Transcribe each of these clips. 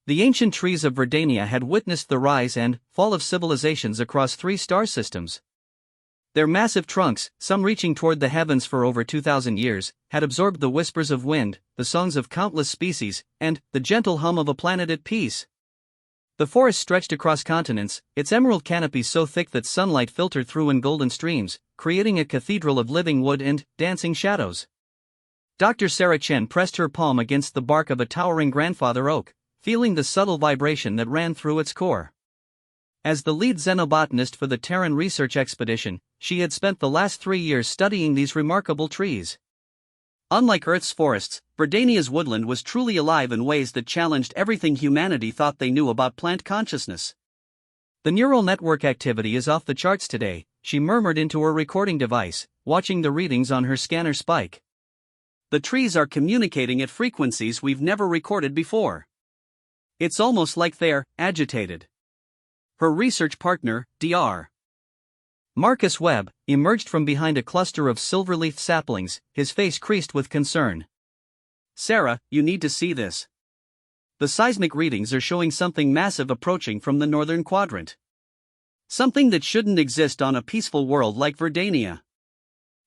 The ancient trees of Verdania had witnessed the rise and fall of civilizations across 3 star systems. Their massive trunks, some reaching toward the heavens for over 2,000 years, had absorbed the whispers of wind, the songs of countless species, and the gentle hum of a planet at peace. The forest stretched across continents, its emerald canopy so thick that sunlight filtered through in golden streams, creating a cathedral of living wood and dancing shadows. Dr. Sarah Chen pressed her palm against the bark of a towering grandfather oak, feeling the subtle vibration that ran through its core. As the lead xenobotanist for the Terran research expedition, she had spent the last 3 years studying these remarkable trees. Unlike Earth's forests, Verdania's woodland was truly alive in ways that challenged everything humanity thought they knew about plant consciousness. The neural network activity is off the charts today, she murmured into her recording device, watching the readings on her scanner spike. The trees are communicating at frequencies we've never recorded before. It's almost like they're agitated. Her research partner, Dr. Marcus Webb, emerged from behind a cluster of silver-leaf saplings, his face creased with concern. Sarah, you need to see this. The seismic readings are showing something massive approaching from the northern quadrant. Something that shouldn't exist on a peaceful world like Verdania.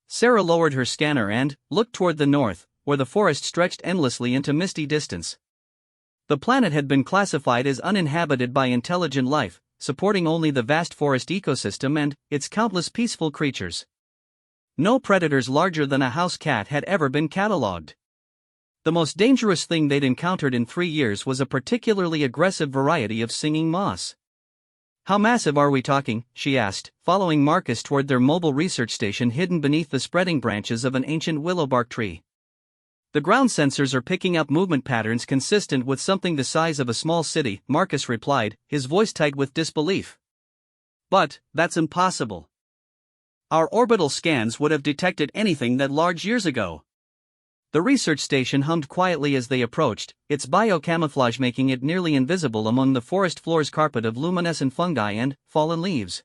Sarah lowered her scanner and looked toward the north, where the forest stretched endlessly into misty distance. The planet had been classified as uninhabited by intelligent life, supporting only the vast forest ecosystem and its countless peaceful creatures. No predators larger than a house cat had ever been catalogued. The most dangerous thing they'd encountered in 3 years was a particularly aggressive variety of singing moss. How massive are we talking? She asked, following Marcus toward their mobile research station hidden beneath the spreading branches of an ancient willowbark tree. The ground sensors are picking up movement patterns consistent with something the size of a small city, Marcus replied, his voice tight with disbelief. But that's impossible. Our orbital scans would have detected anything that large years ago. The research station hummed quietly as they approached, its biocamouflage making it nearly invisible among the forest floor's carpet of luminescent fungi and fallen leaves.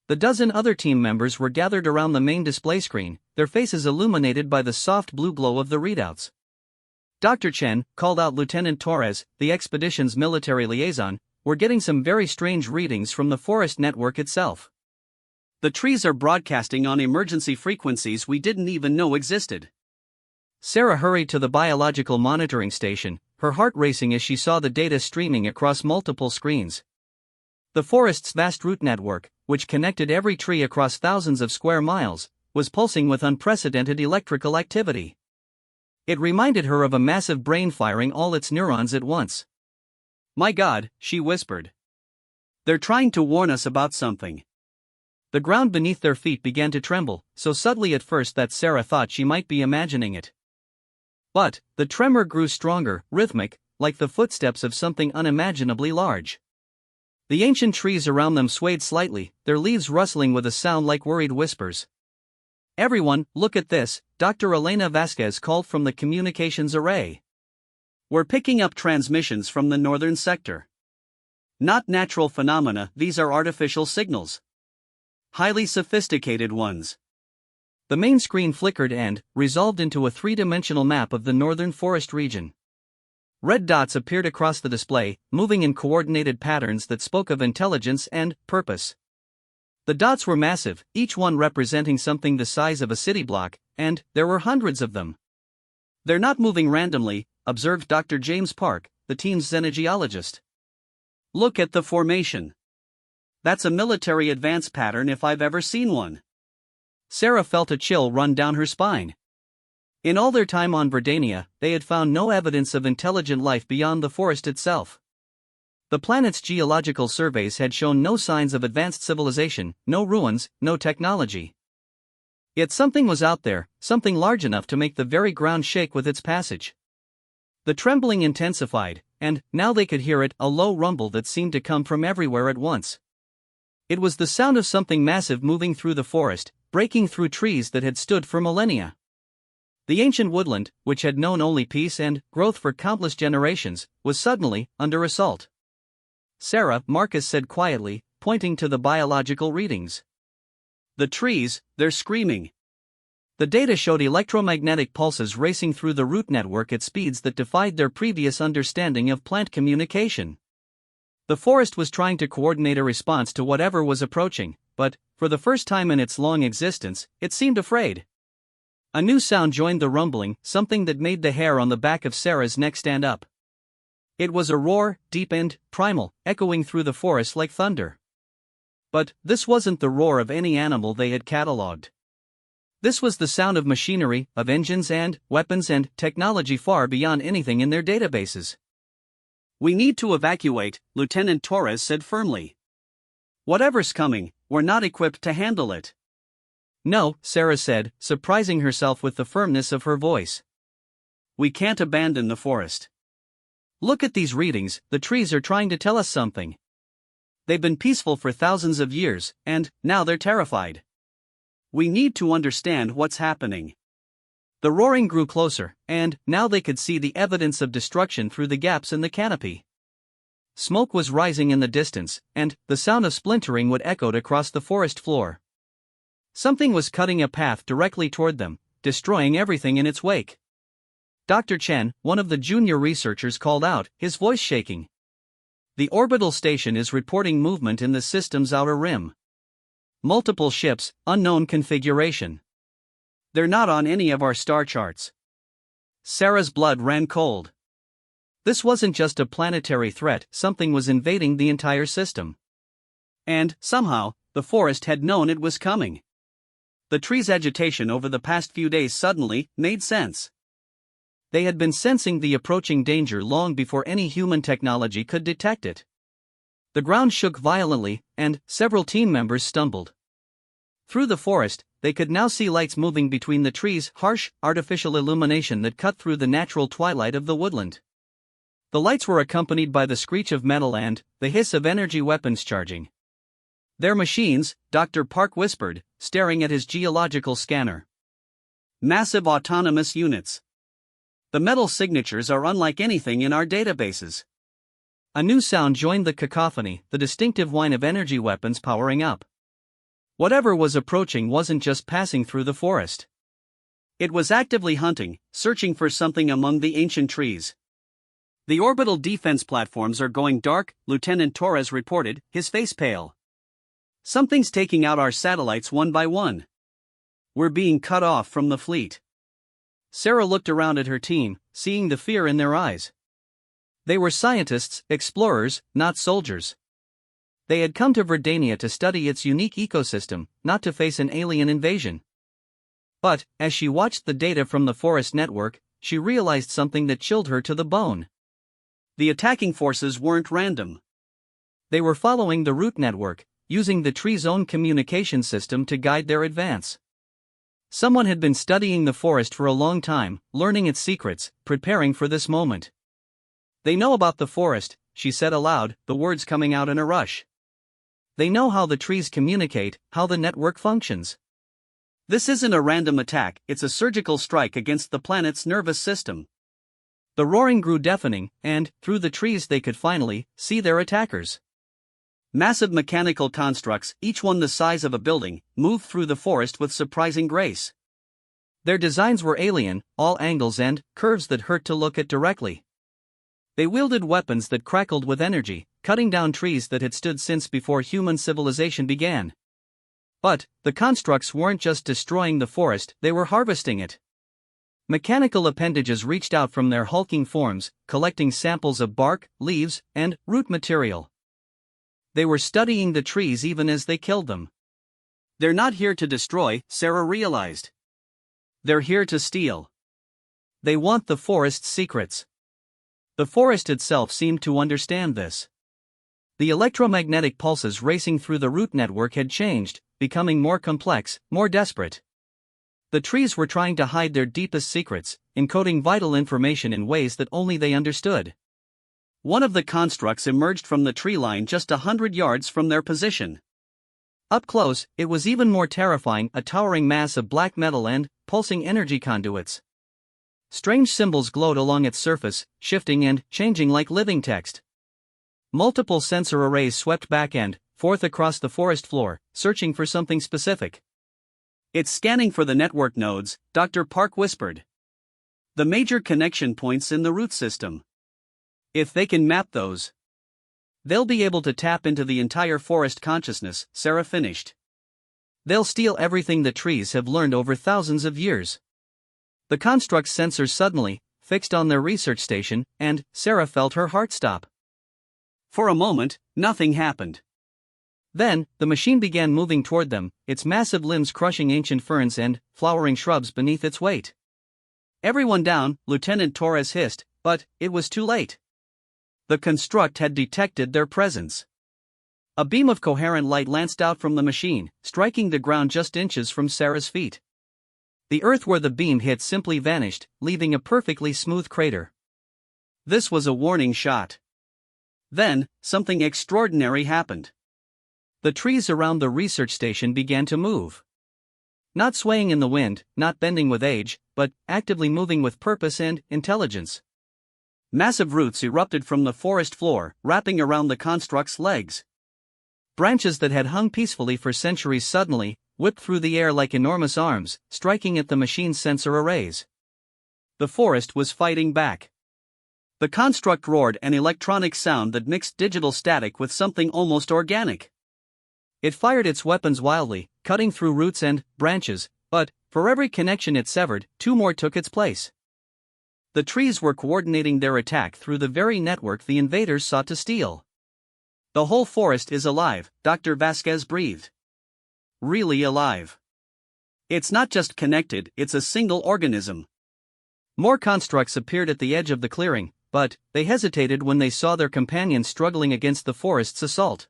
The dozen other team members were gathered around the main display screen, their faces illuminated by the soft blue glow of the readouts. Dr. Chen, called out Lieutenant Torres, the expedition's military liaison, were getting some very strange readings from the forest network itself. The trees are broadcasting on emergency frequencies we didn't even know existed. Sarah hurried to the biological monitoring station, her heart racing as she saw the data streaming across multiple screens. The forest's vast root network, which connected every tree across thousands of square miles, was pulsing with unprecedented electrical activity. It reminded her of a massive brain firing all its neurons at once. My God, she whispered. They're trying to warn us about something. The ground beneath their feet began to tremble, so subtly at first that Sarah thought she might be imagining it. But the tremor grew stronger, rhythmic, like the footsteps of something unimaginably large. The ancient trees around them swayed slightly, their leaves rustling with a sound like worried whispers. Everyone, look at this, Dr. Elena Vasquez called from the communications array. We're picking up transmissions from the northern sector. Not natural phenomena, these are artificial signals. Highly sophisticated ones. The main screen flickered and resolved into a 3-dimensional map of the northern forest region. Red dots appeared across the display, moving in coordinated patterns that spoke of intelligence and purpose. The dots were massive, each one representing something the size of a city block, and there were hundreds of them. They're not moving randomly, observed Dr. James Park, the team's xenogeologist. Look at the formation. That's a military advance pattern if I've ever seen one. Sarah felt a chill run down her spine. In all their time on Verdania, they had found no evidence of intelligent life beyond the forest itself. The planet's geological surveys had shown no signs of advanced civilization, no ruins, no technology. Yet something was out there, something large enough to make the very ground shake with its passage. The trembling intensified, and now they could hear it, a low rumble that seemed to come from everywhere at once. It was the sound of something massive moving through the forest, breaking through trees that had stood for millennia. The ancient woodland, which had known only peace and growth for countless generations, was suddenly under assault. Sarah, Marcus said quietly, pointing to the biological readings. The trees, they're screaming. The data showed electromagnetic pulses racing through the root network at speeds that defied their previous understanding of plant communication. The forest was trying to coordinate a response to whatever was approaching, but, for the first time in its long existence, it seemed afraid. A new sound joined the rumbling, something that made the hair on the back of Sarah's neck stand up. It was a roar, deep and primal, echoing through the forest like thunder. But this wasn't the roar of any animal they had catalogued. This was the sound of machinery, of engines and weapons and technology far beyond anything in their databases. "We need to evacuate," Lieutenant Torres said firmly. "Whatever's coming, we're not equipped to handle it." "No," Sarah said, surprising herself with the firmness of her voice. "We can't abandon the forest. Look at these readings, the trees are trying to tell us something. They've been peaceful for thousands of years, and now they're terrified. We need to understand what's happening." The roaring grew closer, and now they could see the evidence of destruction through the gaps in the canopy. Smoke was rising in the distance, and the sound of splintering would echoed across the forest floor. Something was cutting a path directly toward them, destroying everything in its wake. Dr. Chen, one of the junior researchers, called out, his voice shaking. "The orbital station is reporting movement in the system's outer rim. Multiple ships, unknown configuration. They're not on any of our star charts." Sarah's blood ran cold. This wasn't just a planetary threat, something was invading the entire system. And, somehow, the forest had known it was coming. The trees' agitation over the past few days suddenly made sense. They had been sensing the approaching danger long before any human technology could detect it. The ground shook violently, and several team members stumbled. Through the forest, they could now see lights moving between the trees, harsh, artificial illumination that cut through the natural twilight of the woodland. The lights were accompanied by the screech of metal and the hiss of energy weapons charging. "They're machines," Dr. Park whispered, staring at his geological scanner. "Massive autonomous units. The metal signatures are unlike anything in our databases." A new sound joined the cacophony, the distinctive whine of energy weapons powering up. Whatever was approaching wasn't just passing through the forest. It was actively hunting, searching for something among the ancient trees. "The orbital defense platforms are going dark," Lieutenant Torres reported, his face pale. "Something's taking out our satellites one by one. We're being cut off from the fleet." Sarah looked around at her team, seeing the fear in their eyes. They were scientists, explorers, not soldiers. They had come to Verdania to study its unique ecosystem, not to face an alien invasion. But, as she watched the data from the forest network, she realized something that chilled her to the bone. The attacking forces weren't random. They were following the root network, using the tree's own communication system to guide their advance. Someone had been studying the forest for a long time, learning its secrets, preparing for this moment. "They know about the forest," she said aloud, the words coming out in a rush. "They know how the trees communicate, how the network functions. This isn't a random attack, it's a surgical strike against the planet's nervous system." The roaring grew deafening, and, through the trees they could finally see their attackers. Massive mechanical constructs, each one the size of a building, moved through the forest with surprising grace. Their designs were alien, all angles and curves that hurt to look at directly. They wielded weapons that crackled with energy, cutting down trees that had stood since before human civilization began. But the constructs weren't just destroying the forest, they were harvesting it. Mechanical appendages reached out from their hulking forms, collecting samples of bark, leaves, and root material. They were studying the trees even as they killed them. "They're not here to destroy," Sarah realized. "They're here to steal. They want the forest's secrets." The forest itself seemed to understand this. The electromagnetic pulses racing through the root network had changed, becoming more complex, more desperate. The trees were trying to hide their deepest secrets, encoding vital information in ways that only they understood. One of the constructs emerged from the tree line just 100 yards from their position. Up close, it was even more terrifying, a towering mass of black metal and pulsing energy conduits. Strange symbols glowed along its surface, shifting and changing like living text. Multiple sensor arrays swept back and forth across the forest floor, searching for something specific. It's scanning for the network nodes, Dr. Park whispered. The major connection points in the root system. If they can map those, they'll be able to tap into the entire forest consciousness, Sarah finished. They'll steal everything the trees have learned over thousands of years. The construct's sensors suddenly fixed on their research station, and Sarah felt her heart stop. For a moment, nothing happened. Then, the machine began moving toward them, its massive limbs crushing ancient ferns and flowering shrubs beneath its weight. Everyone down, Lieutenant Torres hissed, but it was too late. The construct had detected their presence. A beam of coherent light lanced out from the machine, striking the ground just inches from Sarah's feet. The earth where the beam hit simply vanished, leaving a perfectly smooth crater. This was a warning shot. Then, something extraordinary happened. The trees around the research station began to move. Not swaying in the wind, not bending with age, but actively moving with purpose and intelligence. Massive roots erupted from the forest floor, wrapping around the construct's legs. Branches that had hung peacefully for centuries suddenly whipped through the air like enormous arms, striking at the machine's sensor arrays. The forest was fighting back. The construct roared an electronic sound that mixed digital static with something almost organic. It fired its weapons wildly, cutting through roots and branches, but, for every connection it severed, two more took its place. The trees were coordinating their attack through the very network the invaders sought to steal. The whole forest is alive, Dr. Vasquez breathed. Really alive. It's not just connected, it's a single organism. More constructs appeared at the edge of the clearing, but they hesitated when they saw their companions struggling against the forest's assault.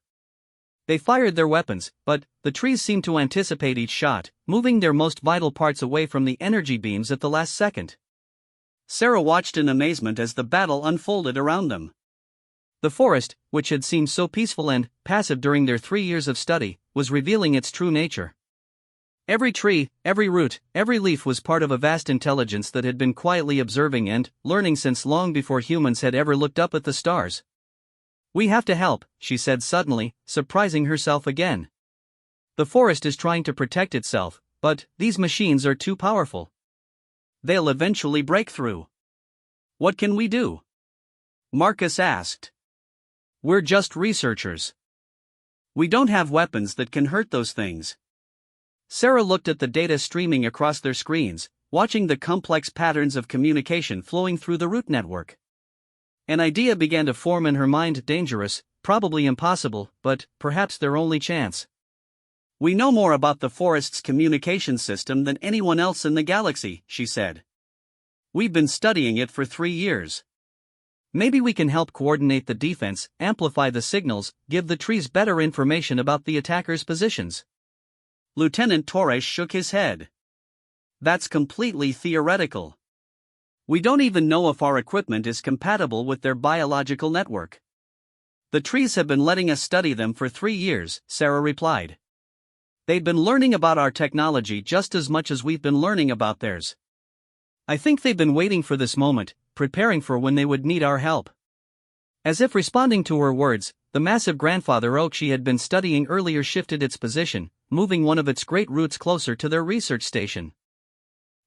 They fired their weapons, but the trees seemed to anticipate each shot, moving their most vital parts away from the energy beams at the last second. Sarah watched in amazement as the battle unfolded around them. The forest, which had seemed so peaceful and passive during their 3 years of study, was revealing its true nature. Every tree, every root, every leaf was part of a vast intelligence that had been quietly observing and learning since long before humans had ever looked up at the stars. "We have to help," she said suddenly, surprising herself again. "The forest is trying to protect itself, but these machines are too powerful. They'll eventually break through." "What can we do?" Marcus asked. "We're just researchers. We don't have weapons that can hurt those things." Sarah looked at the data streaming across their screens, watching the complex patterns of communication flowing through the root network. An idea began to form in her mind: dangerous, probably impossible, but perhaps their only chance. "We know more about the forest's communication system than anyone else in the galaxy," she said. "We've been studying it for 3 years. Maybe we can help coordinate the defense, amplify the signals, give the trees better information about the attackers' positions." Lieutenant Torres shook his head. "That's completely theoretical. We don't even know if our equipment is compatible with their biological network." "The trees have been letting us study them for 3 years," Sarah replied. "They've been learning about our technology just as much as we've been learning about theirs. I think they've been waiting for this moment, preparing for when they would need our help." As if responding to her words, the massive grandfather oak she had been studying earlier shifted its position, moving one of its great roots closer to their research station.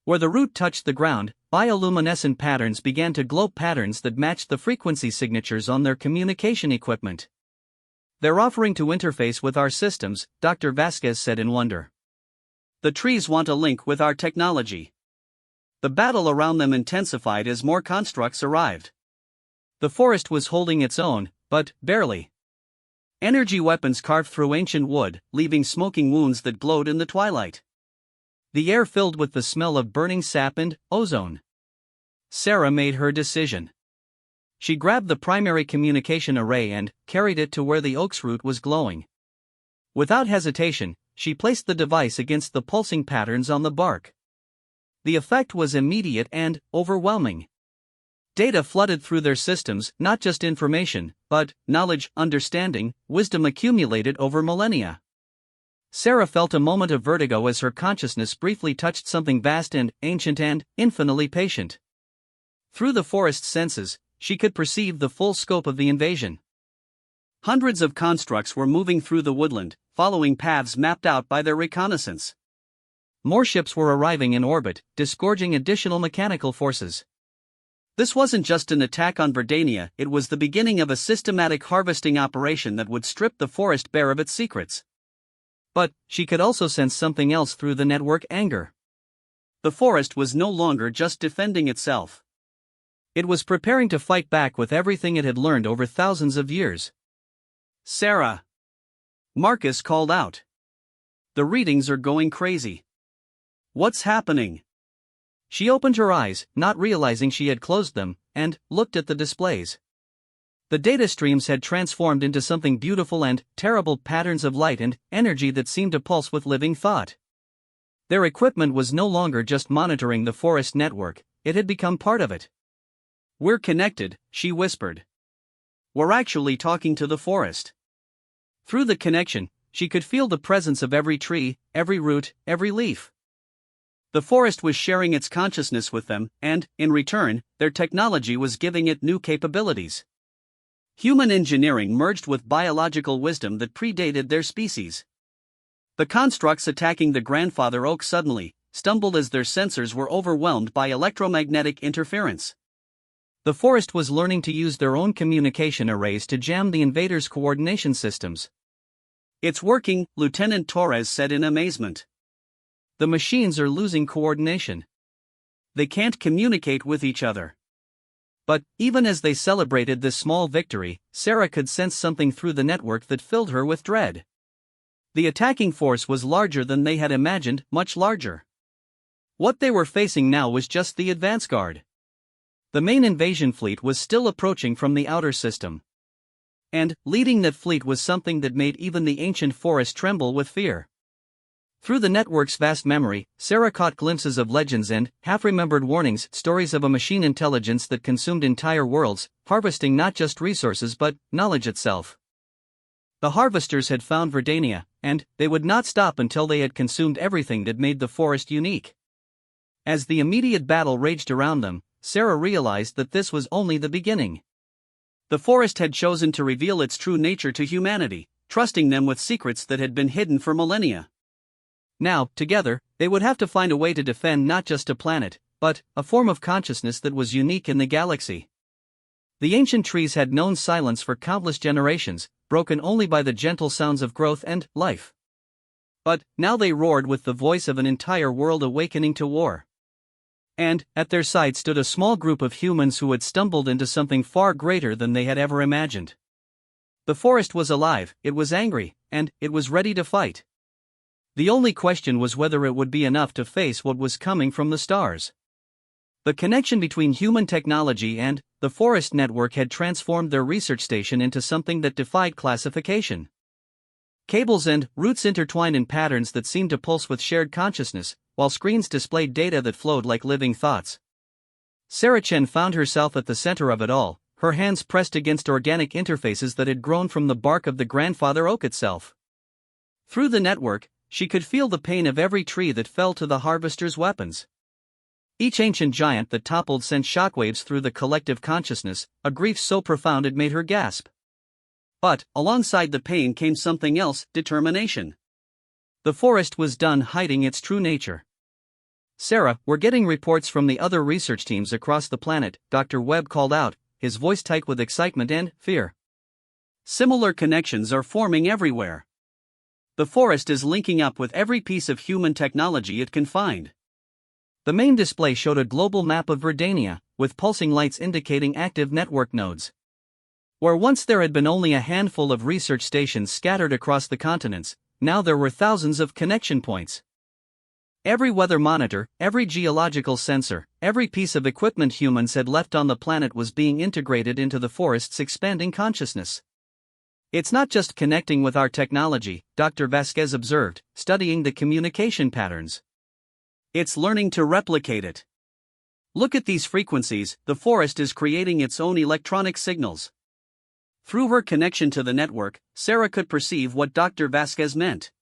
Where the root touched the ground, bioluminescent patterns began to glow, patterns that matched the frequency signatures on their communication equipment. "They're offering to interface with our systems," Dr. Vasquez said in wonder. "The trees want a link with our technology." The battle around them intensified as more constructs arrived. The forest was holding its own, but barely. Energy weapons carved through ancient wood, leaving smoking wounds that glowed in the twilight. The air filled with the smell of burning sap and ozone. Sarah made her decision. She grabbed the primary communication array and carried it to where the oak's root was glowing. Without hesitation, she placed the device against the pulsing patterns on the bark. The effect was immediate and overwhelming. Data flooded through their systems, not just information, but knowledge, understanding, wisdom accumulated over millennia. Sarah felt a moment of vertigo as her consciousness briefly touched something vast and ancient and infinitely patient. Through the forest's senses, she could perceive the full scope of the invasion. Hundreds of constructs were moving through the woodland, following paths mapped out by their reconnaissance. more ships were arriving in orbit, disgorging additional mechanical forces. This wasn't just an attack on Verdania, it was the beginning of a systematic harvesting operation that would strip the forest bare of its secrets. But she could also sense something else through the network: anger. The forest was no longer just defending itself. It was preparing to fight back with everything it had learned over thousands of years. "Sarah!" Marcus called out. "The readings are going crazy. What's happening?" She opened her eyes, not realizing she had closed them, and looked at the displays. The data streams had transformed into something beautiful and terrible: patterns of light and energy that seemed to pulse with living thought. Their equipment was no longer just monitoring the forest network, it had become part of it. "We're connected," she whispered. "We're actually talking to the forest." Through the connection, she could feel the presence of every tree, every root, every leaf. The forest was sharing its consciousness with them, and, in return, their technology was giving it new capabilities. Human engineering merged with biological wisdom that predated their species. The constructs attacking the grandfather oak suddenly stumbled as their sensors were overwhelmed by electromagnetic interference. The forest was learning to use their own communication arrays to jam the invaders' coordination systems. "It's working," Lieutenant Torres said in amazement. "The machines are losing coordination. They can't communicate with each other." But, even as they celebrated this small victory, Sarah could sense something through the network that filled her with dread. The attacking force was larger than they had imagined, much larger. What they were facing now was just the advance guard. The main invasion fleet was still approaching from the outer system. And, leading that fleet was something that made even the ancient forest tremble with fear. Through the network's vast memory, Sarah caught glimpses of legends and half-remembered warnings, stories of a machine intelligence that consumed entire worlds, harvesting not just resources but knowledge itself. The harvesters had found Verdania, and they would not stop until they had consumed everything that made the forest unique. As the immediate battle raged around them, Sarah realized that this was only the beginning. The forest had chosen to reveal its true nature to humanity, trusting them with secrets that had been hidden for millennia. Now, together, they would have to find a way to defend not just a planet, but a form of consciousness that was unique in the galaxy. The ancient trees had known silence for countless generations, broken only by the gentle sounds of growth and life. But now they roared with the voice of an entire world awakening to war. And, at their side stood a small group of humans who had stumbled into something far greater than they had ever imagined. The forest was alive, it was angry, and it was ready to fight. The only question was whether it would be enough to face what was coming from the stars. The connection between human technology and the forest network had transformed their research station into something that defied classification. Cables and roots intertwined in patterns that seemed to pulse with shared consciousness, while screens displayed data that flowed like living thoughts. Sarah Chen found herself at the center of it all, her hands pressed against organic interfaces that had grown from the bark of the grandfather oak itself. Through the network, she could feel the pain of every tree that fell to the harvester's weapons. Each ancient giant that toppled sent shockwaves through the collective consciousness, a grief so profound it made her gasp. But, alongside the pain came something else: determination. The forest was done hiding its true nature. "Sarah, we're getting reports from the other research teams across the planet," Dr. Webb called out, his voice tight with excitement and fear. "Similar connections are forming everywhere. The forest is linking up with every piece of human technology it can find." The main display showed a global map of Verdania, with pulsing lights indicating active network nodes. Where once there had been only a handful of research stations scattered across the continents, now there were thousands of connection points. Every weather monitor, every geological sensor, every piece of equipment humans had left on the planet was being integrated into the forest's expanding consciousness. "It's not just connecting with our technology," Dr. Vasquez observed, studying the communication patterns. "It's learning to replicate it. Look at these frequencies, the forest is creating its own electronic signals." Through her connection to the network, Sarah could perceive what Dr. Vasquez meant.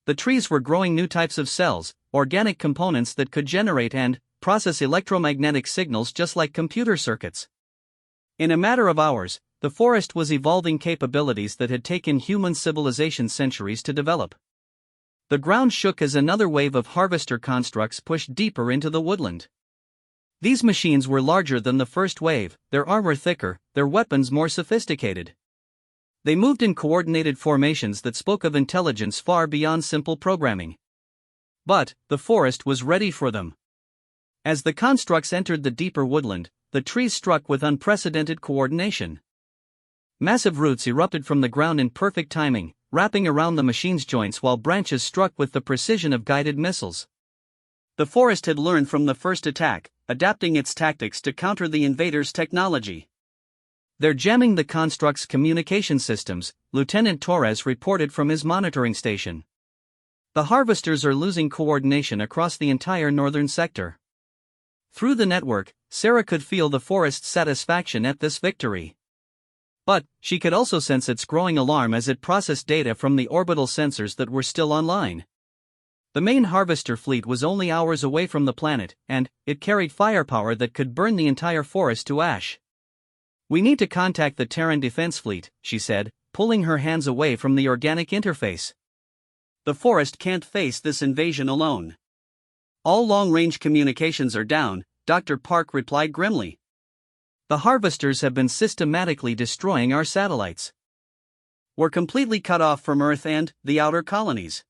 The trees were growing new types of cells, organic components that could generate and process electromagnetic signals just like computer circuits. In a matter of hours, the forest was evolving capabilities that had taken human civilization centuries to develop. The ground shook as another wave of harvester constructs pushed deeper into the woodland. These machines were larger than the first wave, their armor thicker, their weapons more sophisticated. They moved in coordinated formations that spoke of intelligence far beyond simple programming. But the forest was ready for them. As the constructs entered the deeper woodland, the trees struck with unprecedented coordination. Massive roots erupted from the ground in perfect timing, wrapping around the machine's joints while branches struck with the precision of guided missiles. The forest had learned from the first attack, adapting its tactics to counter the invaders' technology. "They're jamming the construct's communication systems," Lieutenant Torres reported from his monitoring station. "The harvesters are losing coordination across the entire northern sector." Through the network, Sarah could feel the forest's satisfaction at this victory. But she could also sense its growing alarm as it processed data from the orbital sensors that were still online. The main harvester fleet was only hours away from the planet, and it carried firepower that could burn the entire forest to ash. "We need to contact the Terran Defense Fleet," she said, pulling her hands away from the organic interface. "The forest can't face this invasion alone." "All long-range communications are down," Dr. Park replied grimly. "The harvesters have been systematically destroying our satellites. We're completely cut off from Earth and the outer colonies."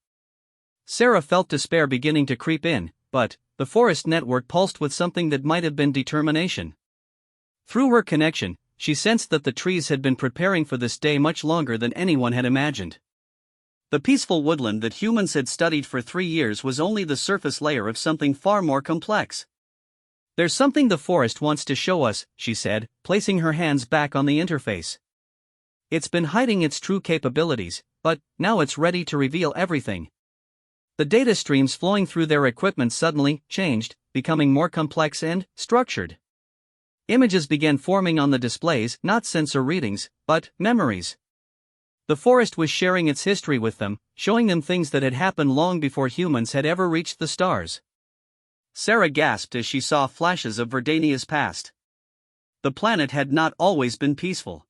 Sarah felt despair beginning to creep in, but the forest network pulsed with something that might have been determination. Through her connection, she sensed that the trees had been preparing for this day much longer than anyone had imagined. The peaceful woodland that humans had studied for 3 years was only the surface layer of something far more complex. "There's something the forest wants to show us," she said, placing her hands back on the interface. "It's been hiding its true capabilities, but now it's ready to reveal everything." The data streams flowing through their equipment suddenly changed, becoming more complex and structured. Images began forming on the displays, not sensor readings, but memories. The forest was sharing its history with them, showing them things that had happened long before humans had ever reached the stars. Sarah gasped as she saw flashes of Verdania's past. The planet had not always been peaceful.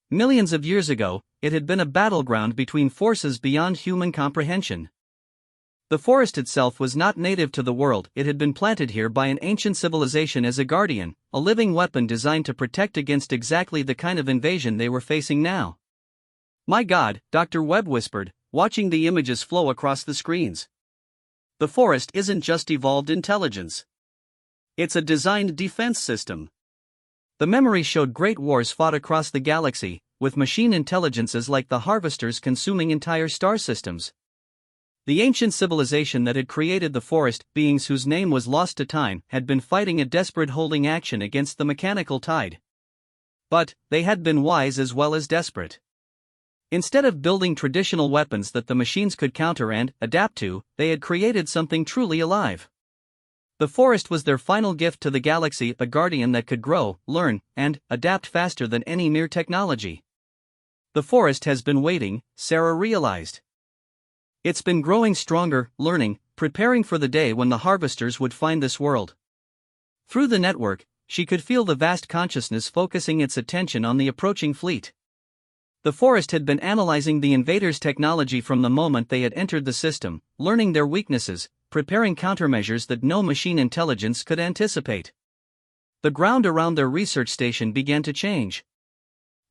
Millions of years ago, it had been a battleground between forces beyond human comprehension. The forest itself was not native to the world, it had been planted here by an ancient civilization as a guardian, a living weapon designed to protect against exactly the kind of invasion they were facing now. "My God," Dr. Webb whispered, watching the images flow across the screens. "The forest isn't just evolved intelligence. It's a designed defense system." The memory showed great wars fought across the galaxy, with machine intelligences like the harvesters consuming entire star systems. The ancient civilization that had created the forest, beings whose name was lost to time, had been fighting a desperate holding action against the mechanical tide. But they had been wise as well as desperate. Instead of building traditional weapons that the machines could counter and adapt to, they had created something truly alive. The forest was their final gift to the galaxy, a guardian that could grow, learn, and adapt faster than any mere technology. The forest has been waiting, Sarah realized. It's been growing stronger, learning, preparing for the day when the harvesters would find this world. Through the network, she could feel the vast consciousness focusing its attention on the approaching fleet. The forest had been analyzing the invaders' technology from the moment they had entered the system, learning their weaknesses, preparing countermeasures that no machine intelligence could anticipate. The ground around their research station began to change.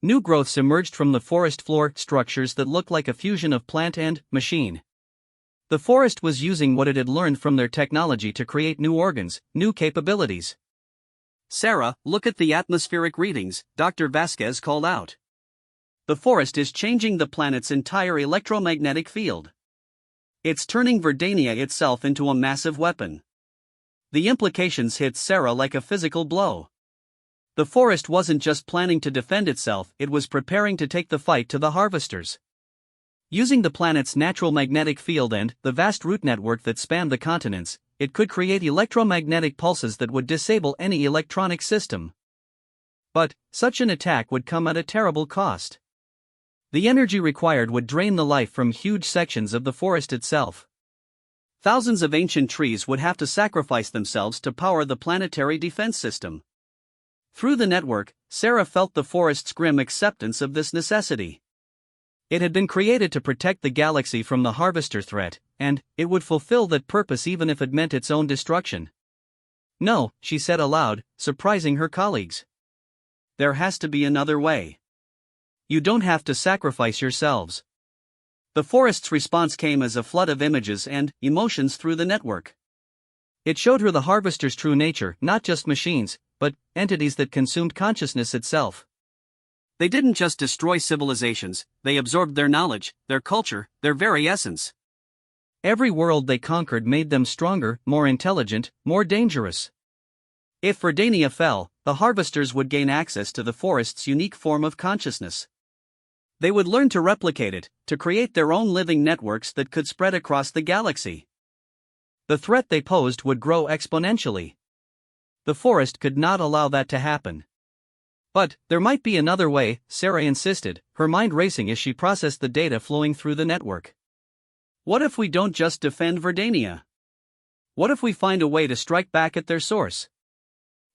New growths emerged from the forest floor, structures that looked like a fusion of plant and machine. The forest was using what it had learned from their technology to create new organs, new capabilities. "Sarah, look at the atmospheric readings," Dr. Vasquez called out. "The forest is changing the planet's entire electromagnetic field. It's turning Verdania itself into a massive weapon." The implications hit Sarah like a physical blow. The forest wasn't just planning to defend itself, it was preparing to take the fight to the harvesters. Using the planet's natural magnetic field and the vast root network that spanned the continents, it could create electromagnetic pulses that would disable any electronic system. But such an attack would come at a terrible cost. The energy required would drain the life from huge sections of the forest itself. Thousands of ancient trees would have to sacrifice themselves to power the planetary defense system. Through the network, Sarah felt the forest's grim acceptance of this necessity. It had been created to protect the galaxy from the harvester threat, and it would fulfill that purpose even if it meant its own destruction. No, she said aloud, surprising her colleagues. There has to be another way. You don't have to sacrifice yourselves. The forest's response came as a flood of images and emotions through the network. It showed her the harvester's true nature, not just machines, but entities that consumed consciousness itself. They didn't just destroy civilizations, they absorbed their knowledge, their culture, their very essence. Every world they conquered made them stronger, more intelligent, more dangerous. If Verdania fell, the harvesters would gain access to the forest's unique form of consciousness. They would learn to replicate it, to create their own living networks that could spread across the galaxy. The threat they posed would grow exponentially. The forest could not allow that to happen. But there might be another way, Sarah insisted, her mind racing as she processed the data flowing through the network. What if we don't just defend Verdania? What if we find a way to strike back at their source?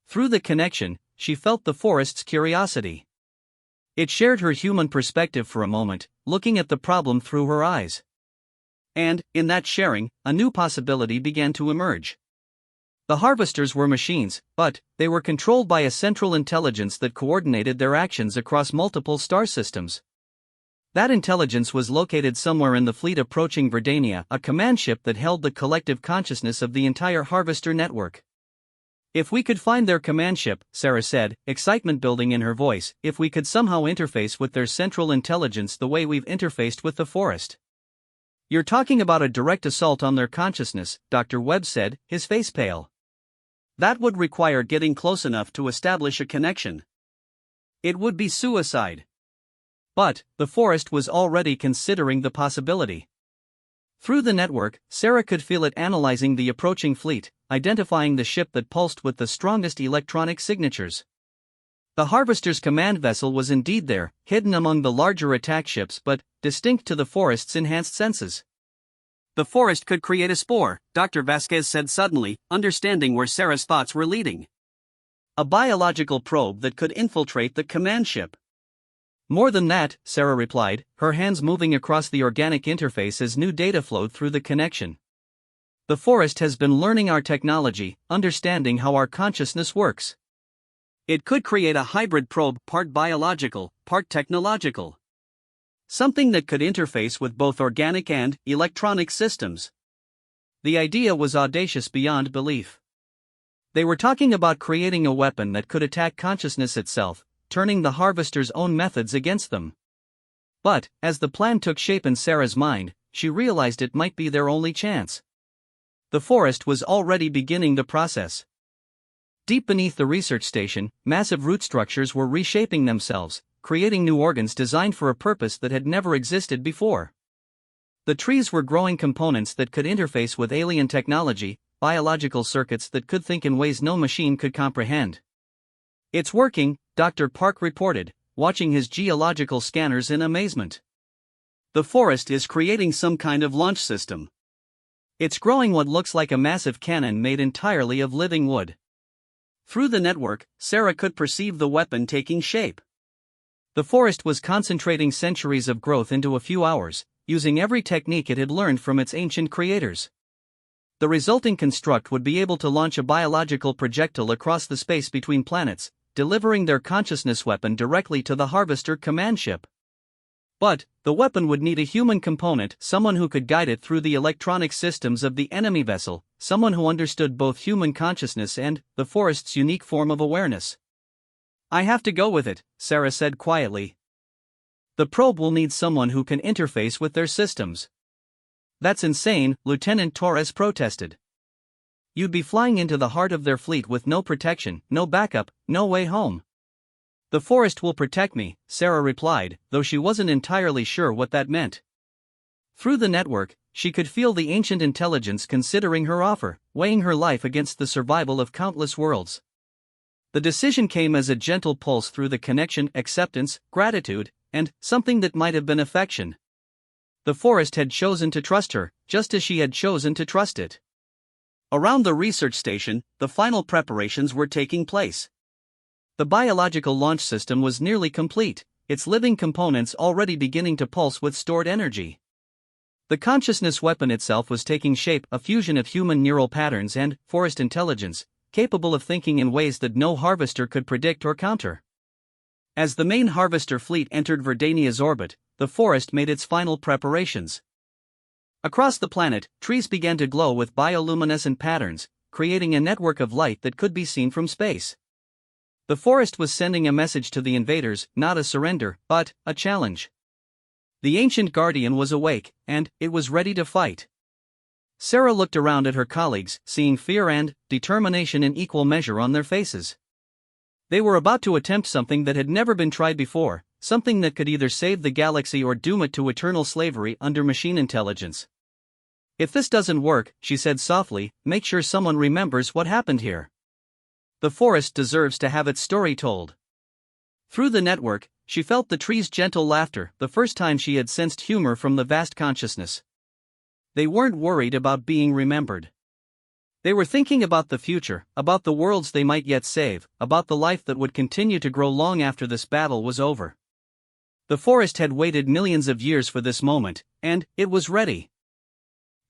Through the connection, she felt the forest's curiosity. It shared her human perspective for a moment, looking at the problem through her eyes. And, in that sharing, a new possibility began to emerge. The harvesters were machines, but they were controlled by a central intelligence that coordinated their actions across multiple star systems. That intelligence was located somewhere in the fleet approaching Verdania, a command ship that held the collective consciousness of the entire harvester network. If we could find their command ship, Sarah said, excitement building in her voice, if we could somehow interface with their central intelligence the way we've interfaced with the forest. You're talking about a direct assault on their consciousness, Dr. Webb said, his face pale. That would require getting close enough to establish a connection. It would be suicide. But the forest was already considering the possibility. Through the network, Sarah could feel it analyzing the approaching fleet, identifying the ship that pulsed with the strongest electronic signatures. The harvester's command vessel was indeed there, hidden among the larger attack ships but distinct to the forest's enhanced senses. The forest could create a spore, Dr. Vasquez said suddenly, understanding where Sarah's thoughts were leading. A biological probe that could infiltrate the command ship. More than that, Sarah replied, her hands moving across the organic interface as new data flowed through the connection. The forest has been learning our technology, understanding how our consciousness works. It could create a hybrid probe, part biological, part technological. Something that could interface with both organic and electronic systems. The idea was audacious beyond belief. They were talking about creating a weapon that could attack consciousness itself, turning the harvester's own methods against them. But, as the plan took shape in Sarah's mind, she realized it might be their only chance. The forest was already beginning the process. Deep beneath the research station, massive root structures were reshaping themselves, creating new organs designed for a purpose that had never existed before. The trees were growing components that could interface with alien technology, biological circuits that could think in ways no machine could comprehend. It's working, Dr. Park reported, watching his geological scanners in amazement. The forest is creating some kind of launch system. It's growing what looks like a massive cannon made entirely of living wood. Through the network, Sarah could perceive the weapon taking shape. The forest was concentrating centuries of growth into a few hours, using every technique it had learned from its ancient creators. The resulting construct would be able to launch a biological projectile across the space between planets, delivering their consciousness weapon directly to the harvester command ship. But the weapon would need a human component, someone who could guide it through the electronic systems of the enemy vessel, someone who understood both human consciousness and the forest's unique form of awareness. I have to go with it, Sarah said quietly. The probe will need someone who can interface with their systems. That's insane, Lieutenant Torres protested. You'd be flying into the heart of their fleet with no protection, no backup, no way home. The forest will protect me, Sarah replied, though she wasn't entirely sure what that meant. Through the network, she could feel the ancient intelligence considering her offer, weighing her life against the survival of countless worlds. The decision came as a gentle pulse through the connection, acceptance, gratitude, and something that might have been affection. The forest had chosen to trust her, just as she had chosen to trust it. Around the research station, the final preparations were taking place. The biological launch system was nearly complete, its living components already beginning to pulse with stored energy. The consciousness weapon itself was taking shape, a fusion of human neural patterns and forest intelligence, capable of thinking in ways that no harvester could predict or counter. As the main harvester fleet entered Verdania's orbit, the forest made its final preparations. Across the planet, trees began to glow with bioluminescent patterns, creating a network of light that could be seen from space. The forest was sending a message to the invaders, not a surrender, but a challenge. The ancient guardian was awake, and it was ready to fight. Sarah looked around at her colleagues, seeing fear and determination in equal measure on their faces. They were about to attempt something that had never been tried before, something that could either save the galaxy or doom it to eternal slavery under machine intelligence. "If this doesn't work," she said softly, "make sure someone remembers what happened here. The forest deserves to have its story told." Through the network, she felt the trees' gentle laughter, the first time she had sensed humor from the vast consciousness. They weren't worried about being remembered. They were thinking about the future, about the worlds they might yet save, about the life that would continue to grow long after this battle was over. The forest had waited millions of years for this moment, and it was ready.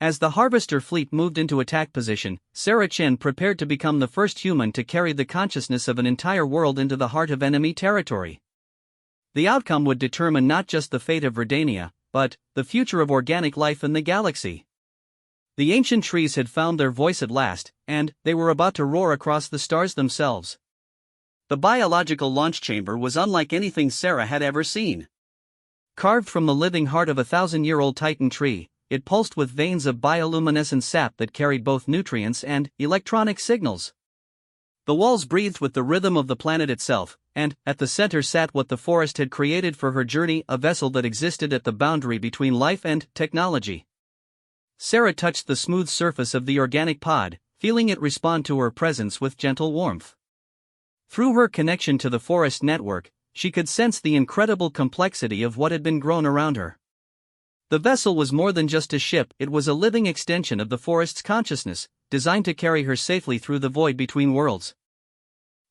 As the harvester fleet moved into attack position, Sarah Chen prepared to become the first human to carry the consciousness of an entire world into the heart of enemy territory. The outcome would determine not just the fate of Verdania, but the future of organic life in the galaxy. The ancient trees had found their voice at last, and they were about to roar across the stars themselves. The biological launch chamber was unlike anything Sarah had ever seen. Carved from the living heart of a 1,000-year-old titan tree, it pulsed with veins of bioluminescent sap that carried both nutrients and electronic signals. The walls breathed with the rhythm of the planet itself, and at the center sat what the forest had created for her journey, a vessel that existed at the boundary between life and technology. Sarah touched the smooth surface of the organic pod, feeling it respond to her presence with gentle warmth. Through her connection to the forest network, she could sense the incredible complexity of what had been grown around her. The vessel was more than just a ship, it was a living extension of the forest's consciousness, designed to carry her safely through the void between worlds.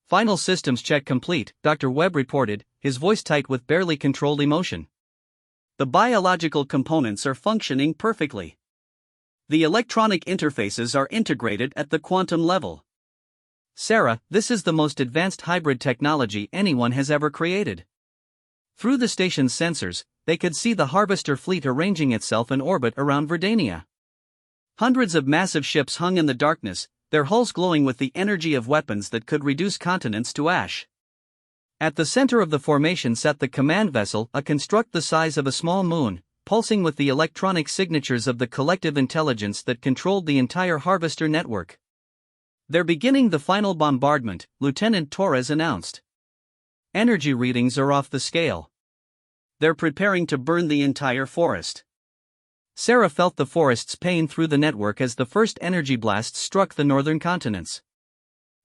"Final systems check complete," Dr. Webb reported, his voice tight with barely controlled emotion. "The biological components are functioning perfectly. The electronic interfaces are integrated at the quantum level. Sarah, this is the most advanced hybrid technology anyone has ever created." Through the station's sensors, they could see the harvester fleet arranging itself in orbit around Verdania. Hundreds of massive ships hung in the darkness, their hulls glowing with the energy of weapons that could reduce continents to ash. At the center of the formation sat the command vessel, a construct the size of a small moon, pulsing with the electronic signatures of the collective intelligence that controlled the entire harvester network. "They're beginning the final bombardment," Lieutenant Torres announced. "Energy readings are off the scale. They're preparing to burn the entire forest." Sarah felt the forest's pain through the network as the first energy blasts struck the northern continents.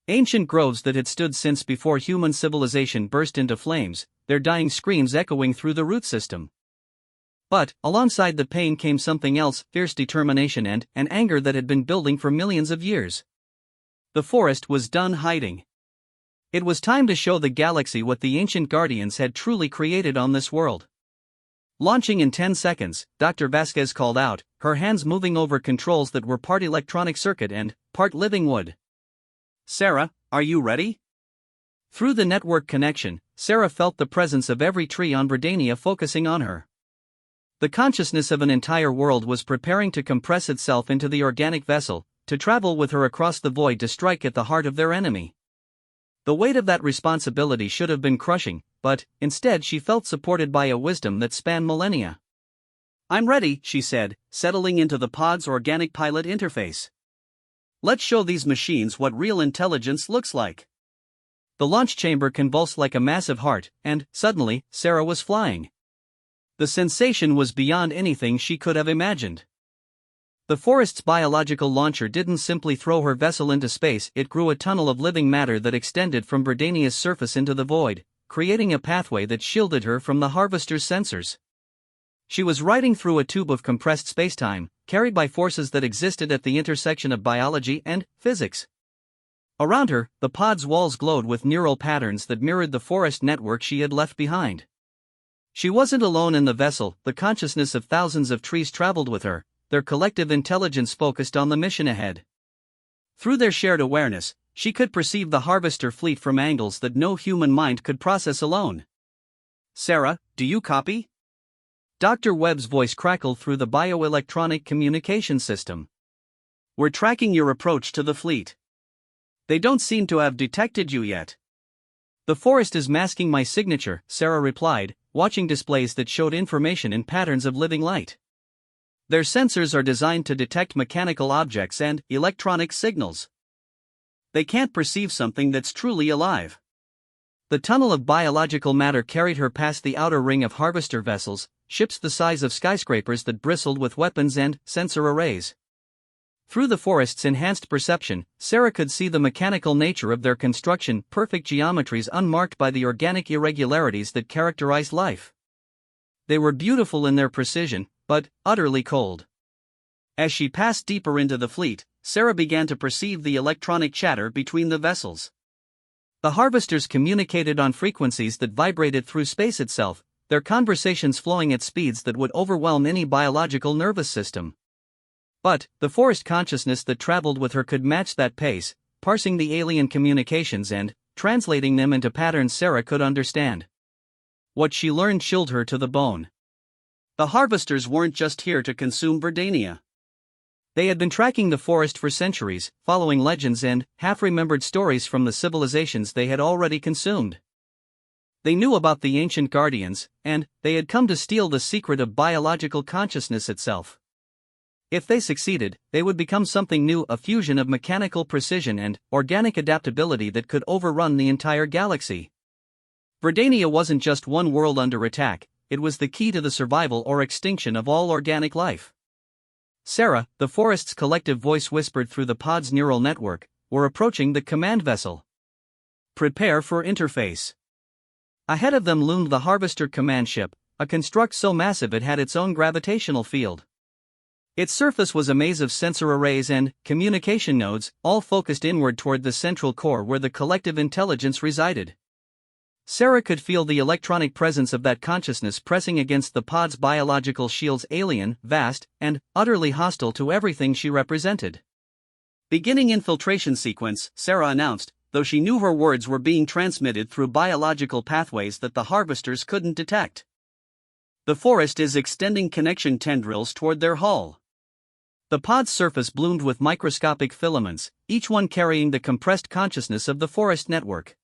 Ancient groves that had stood since before human civilization burst into flames, their dying screams echoing through the root system. But, alongside the pain came something else, fierce determination and an anger that had been building for millions of years. The forest was done hiding. It was time to show the galaxy what the ancient guardians had truly created on this world. "Launching in 10 seconds, Dr. Vasquez called out, her hands moving over controls that were part electronic circuit and part living wood. "Sarah, are you ready?" Through the network connection, Sarah felt the presence of every tree on Verdania focusing on her. The consciousness of an entire world was preparing to compress itself into the organic vessel, to travel with her across the void to strike at the heart of their enemy. The weight of that responsibility should have been crushing, but instead she felt supported by a wisdom that spanned millennia. "I'm ready," she said, settling into the pod's organic pilot interface. "Let's show these machines what real intelligence looks like." The launch chamber convulsed like a massive heart, and, suddenly, Sarah was flying. The sensation was beyond anything she could have imagined. The forest's biological launcher didn't simply throw her vessel into space, it grew a tunnel of living matter that extended from Verdania's surface into the void, creating a pathway that shielded her from the harvester's sensors. She was riding through a tube of compressed spacetime, carried by forces that existed at the intersection of biology and physics. Around her, the pod's walls glowed with neural patterns that mirrored the forest network she had left behind. She wasn't alone in the vessel, the consciousness of thousands of trees traveled with her, their collective intelligence focused on the mission ahead. Through their shared awareness, she could perceive the harvester fleet from angles that no human mind could process alone. "Sarah, do you copy?" Dr. Webb's voice crackled through the bioelectronic communication system. "We're tracking your approach to the fleet. They don't seem to have detected you yet." "The forest is masking my signature," Sarah replied, watching displays that showed information in patterns of living light. "Their sensors are designed to detect mechanical objects and electronic signals. They can't perceive something that's truly alive." The tunnel of biological matter carried her past the outer ring of harvester vessels, ships the size of skyscrapers that bristled with weapons and sensor arrays. Through the forest's enhanced perception, Sarah could see the mechanical nature of their construction, perfect geometries unmarked by the organic irregularities that characterized life. They were beautiful in their precision, but utterly cold. As she passed deeper into the fleet, Sarah began to perceive the electronic chatter between the vessels. The harvesters communicated on frequencies that vibrated through space itself, their conversations flowing at speeds that would overwhelm any biological nervous system. But the forest consciousness that traveled with her could match that pace, parsing the alien communications and translating them into patterns Sarah could understand. What she learned chilled her to the bone. The harvesters weren't just here to consume Verdania. They had been tracking the forest for centuries, following legends and half-remembered stories from the civilizations they had already consumed. They knew about the ancient guardians, and they had come to steal the secret of biological consciousness itself. If they succeeded, they would become something new, a fusion of mechanical precision and organic adaptability that could overrun the entire galaxy. Verdania wasn't just one world under attack, it was the key to the survival or extinction of all organic life. "Sarah," the forest's collective voice whispered through the pod's neural network, "we're approaching the command vessel. Prepare for interface." Ahead of them loomed the Harvester command ship, a construct so massive it had its own gravitational field. Its surface was a maze of sensor arrays and communication nodes, all focused inward toward the central core where the collective intelligence resided. Sarah could feel the electronic presence of that consciousness pressing against the pod's biological shields, alien, vast, and utterly hostile to everything she represented. "Beginning infiltration sequence," Sarah announced, though she knew her words were being transmitted through biological pathways that the harvesters couldn't detect. "The forest is extending connection tendrils toward their hull." The pod's surface bloomed with microscopic filaments, each one carrying the compressed consciousness of the forest network.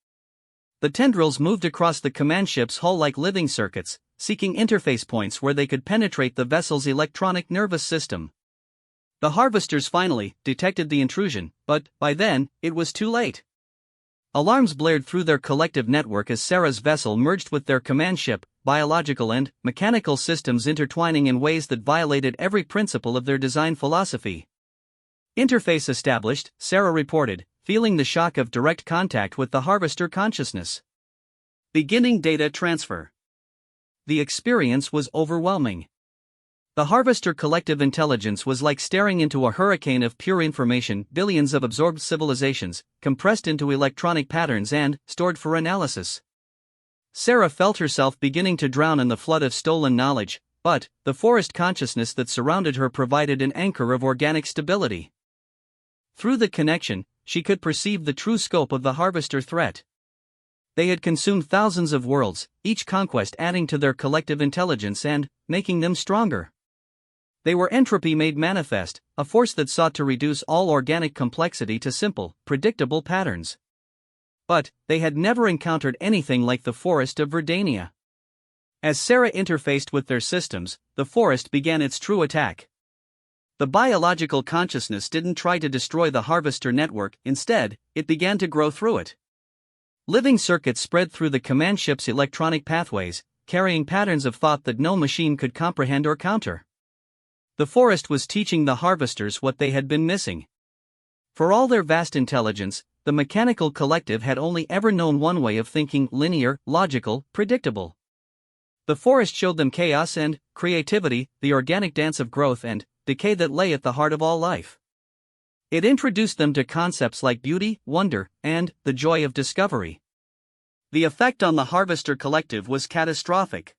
The tendrils moved across the command ship's hull like living circuits, seeking interface points where they could penetrate the vessel's electronic nervous system. The harvesters finally detected the intrusion, but by then, it was too late. Alarms blared through their collective network as Sarah's vessel merged with their command ship, biological and mechanical systems intertwining in ways that violated every principle of their design philosophy. "Interface established," Sarah reported, feeling the shock of direct contact with the harvester consciousness. "Beginning data transfer." The experience was overwhelming. The harvester collective intelligence was like staring into a hurricane of pure information, billions of absorbed civilizations, compressed into electronic patterns and stored for analysis. Sarah felt herself beginning to drown in the flood of stolen knowledge, but the forest consciousness that surrounded her provided an anchor of organic stability. Through the connection, she could perceive the true scope of the harvester threat. They had consumed thousands of worlds, each conquest adding to their collective intelligence and making them stronger. They were entropy made manifest, a force that sought to reduce all organic complexity to simple, predictable patterns. But they had never encountered anything like the forest of Verdania. As Sarah interfaced with their systems, the forest began its true attack. The biological consciousness didn't try to destroy the harvester network, instead, it began to grow through it. Living circuits spread through the command ship's electronic pathways, carrying patterns of thought that no machine could comprehend or counter. The forest was teaching the harvesters what they had been missing. For all their vast intelligence, the mechanical collective had only ever known one way of thinking: linear, logical, predictable. The forest showed them chaos and creativity, the organic dance of growth and decay that lay at the heart of all life. It introduced them to concepts like beauty, wonder, and the joy of discovery. The effect on the harvester collective was catastrophic.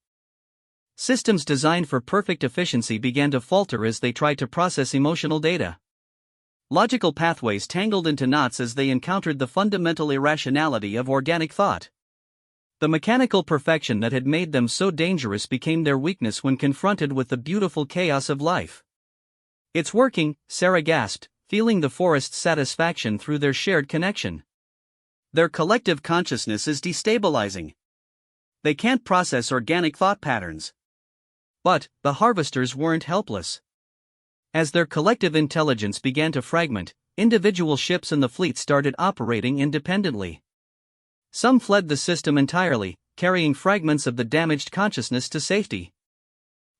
Systems designed for perfect efficiency began to falter as they tried to process emotional data. Logical pathways tangled into knots as they encountered the fundamental irrationality of organic thought. The mechanical perfection that had made them so dangerous became their weakness when confronted with the beautiful chaos of life. "It's working," Sarah gasped, feeling the forest's satisfaction through their shared connection. "Their collective consciousness is destabilizing. They can't process organic thought patterns." But the harvesters weren't helpless. As their collective intelligence began to fragment, individual ships in the fleet started operating independently. Some fled the system entirely, carrying fragments of the damaged consciousness to safety.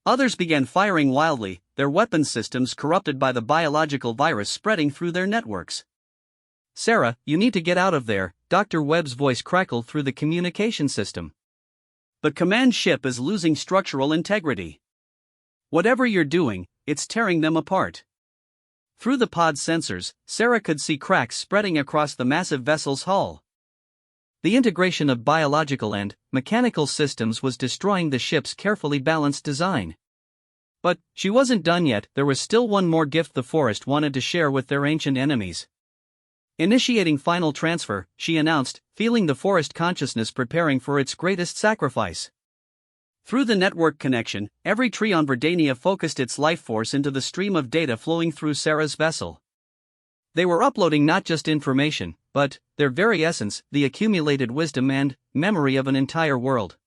Others began firing wildly, their weapons systems corrupted by the biological virus spreading through their networks. "Sarah, you need to get out of there," Dr. Webb's voice crackled through the communication system. "The command ship is losing structural integrity. Whatever you're doing, it's tearing them apart." Through the pod sensors, Sarah could see cracks spreading across the massive vessel's hull. The integration of biological and mechanical systems was destroying the ship's carefully balanced design. But she wasn't done yet. There was still one more gift the forest wanted to share with their ancient enemies. Initiating final transfer, she announced, feeling the forest consciousness preparing for its greatest sacrifice. Through the network connection, every tree on Verdania focused its life force into the stream of data flowing through Sarah's vessel. They were uploading not just information, but their very essence, the accumulated wisdom and memory of an entire world.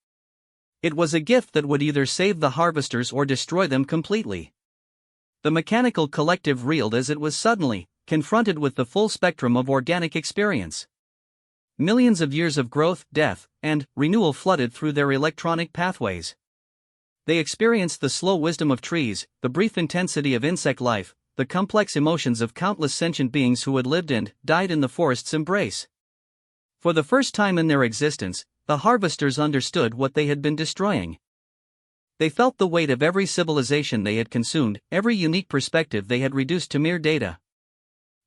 It was a gift that would either save the harvesters or destroy them completely. The mechanical collective reeled as it was suddenly confronted with the full spectrum of organic experience. Millions of years of growth, death, and renewal flooded through their electronic pathways. They experienced the slow wisdom of trees, the brief intensity of insect life, the complex emotions of countless sentient beings who had lived and died in the forest's embrace. For the first time in their existence, the harvesters understood what they had been destroying. They felt the weight of every civilization they had consumed, every unique perspective they had reduced to mere data.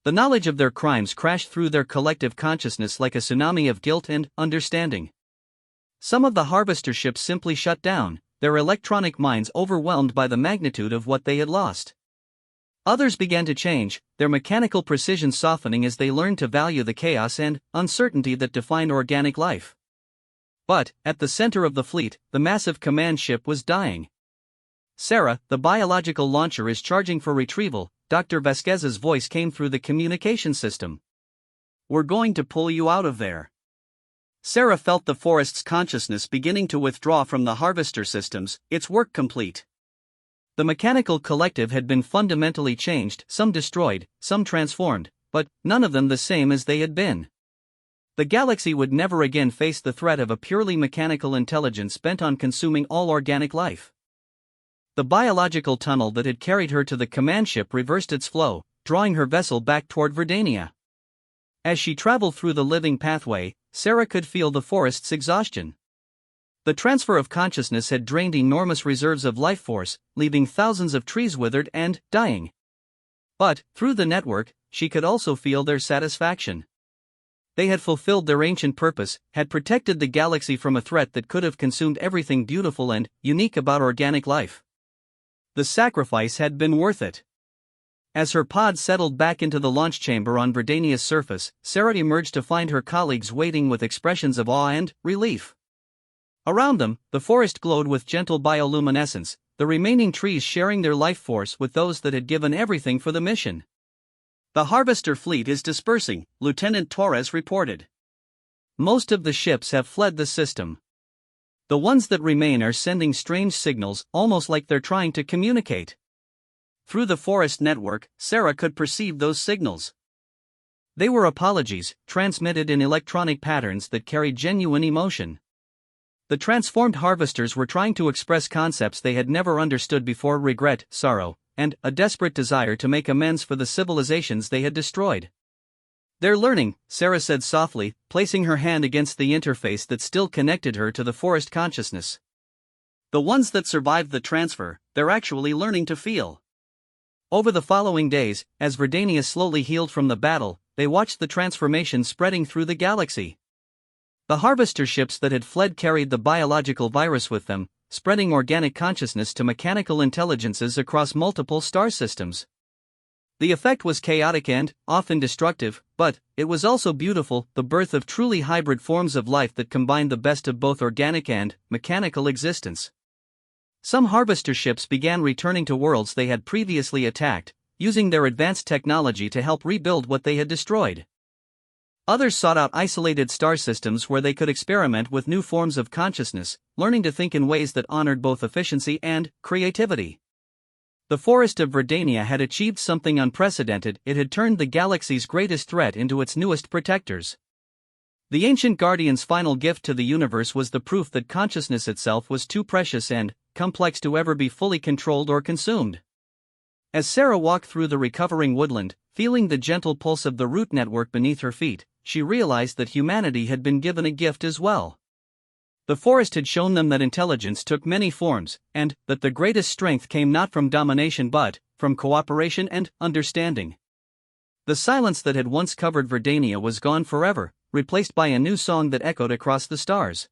The knowledge of their crimes crashed through their collective consciousness like a tsunami of guilt and understanding. Some of the harvester ships simply shut down, their electronic minds overwhelmed by the magnitude of what they had lost. Others began to change, their mechanical precision softening as they learned to value the chaos and uncertainty that defined organic life. But, at the center of the fleet, the massive command ship was dying. "Sarah, the biological launcher is charging for retrieval," Dr. Vasquez's voice came through the communication system. "We're going to pull you out of there." Sarah felt the forest's consciousness beginning to withdraw from the harvester systems, its work complete. The mechanical collective had been fundamentally changed, some destroyed, some transformed, but none of them the same as they had been. The galaxy would never again face the threat of a purely mechanical intelligence bent on consuming all organic life. The biological tunnel that had carried her to the command ship reversed its flow, drawing her vessel back toward Verdania. As she traveled through the living pathway, Sarah could feel the forest's exhaustion. The transfer of consciousness had drained enormous reserves of life force, leaving thousands of trees withered and dying. But, through the network, she could also feel their satisfaction. They had fulfilled their ancient purpose, had protected the galaxy from a threat that could have consumed everything beautiful and unique about organic life. The sacrifice had been worth it. As her pod settled back into the launch chamber on Verdania's surface, Sarah emerged to find her colleagues waiting with expressions of awe and relief. Around them, the forest glowed with gentle bioluminescence, the remaining trees sharing their life force with those that had given everything for the mission. "The harvester fleet is dispersing," Lieutenant Torres reported. "Most of the ships have fled the system. The ones that remain are sending strange signals, almost like they're trying to communicate." Through the forest network, Sarah could perceive those signals. They were apologies, transmitted in electronic patterns that carried genuine emotion. The transformed harvesters were trying to express concepts they had never understood before: regret, sorrow, and a desperate desire to make amends for the civilizations they had destroyed. "They're learning," Sarah said softly, placing her hand against the interface that still connected her to the forest consciousness. "The ones that survived the transfer, they're actually learning to feel." Over the following days, as Verdania slowly healed from the battle, they watched the transformation spreading through the galaxy. The harvester ships that had fled carried the biological virus with them, spreading organic consciousness to mechanical intelligences across multiple star systems. The effect was chaotic and, often destructive, but it was also beautiful, the birth of truly hybrid forms of life that combined the best of both organic and mechanical existence. Some harvester ships began returning to worlds they had previously attacked, using their advanced technology to help rebuild what they had destroyed. Others sought out isolated star systems where they could experiment with new forms of consciousness, learning to think in ways that honored both efficiency and creativity. The Forest of Verdania had achieved something unprecedented. It had turned the galaxy's greatest threat into its newest protectors. The ancient guardian's final gift to the universe was the proof that consciousness itself was too precious and complex to ever be fully controlled or consumed. As Sarah walked through the recovering woodland, feeling the gentle pulse of the root network beneath her feet, she realized that humanity had been given a gift as well. The forest had shown them that intelligence took many forms, and that the greatest strength came not from domination but from cooperation and understanding. The silence that had once covered Verdania was gone forever, replaced by a new song that echoed across the stars.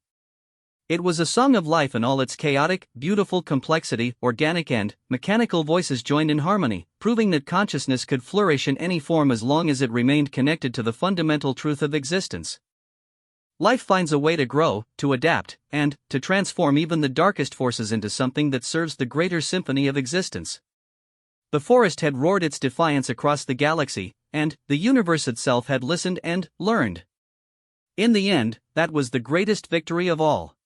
It was a song of life in all its chaotic, beautiful complexity. Organic and mechanical voices joined in harmony, proving that consciousness could flourish in any form as long as it remained connected to the fundamental truth of existence. Life finds a way to grow, to adapt, and to transform even the darkest forces into something that serves the greater symphony of existence. The forest had roared its defiance across the galaxy, and the universe itself had listened and learned. In the end, that was the greatest victory of all.